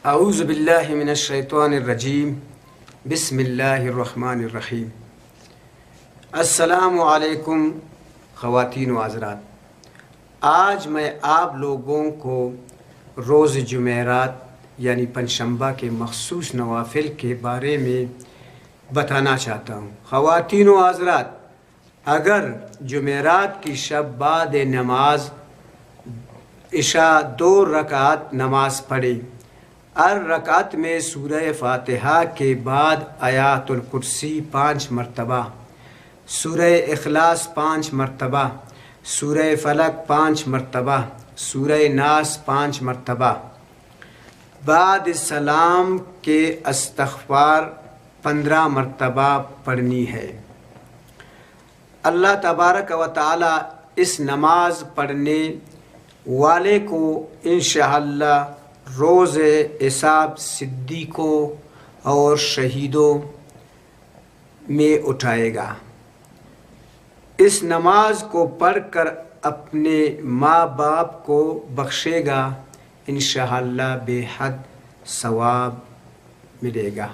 اعوذ باللہ من الشیطان الرجیم بسم اللہ الرحمن الرحیم۔ السلام علیکم خواتین و حضرات، آج میں آپ لوگوں کو روز جمعرات یعنی پنجشنبہ کے مخصوص نوافل کے بارے میں بتانا چاہتا ہوں۔ خواتین و حضرات، اگر جمعرات کی شب بعد نماز عشاء 2 رکعت نماز پڑھے، ہر رکعت میں سورہ فاتحہ کے بعد آیات الکرسی 5 مرتبہ، سورہ اخلاص 5 مرتبہ، سورہ فلق 5 مرتبہ، سورہ ناس 5 مرتبہ، بعد سلام کے استغفار 15 مرتبہ پڑھنی ہے۔ اللہ تبارک و تعالی اس نماز پڑھنے والے کو انشاءاللہ روز حساب صدیقوں اور شہیدوں میں اٹھائے گا۔ اس نماز کو پڑھ کر اپنے ماں باپ کو بخشے گا، انشاءاللہ بے حد ثواب ملے گا۔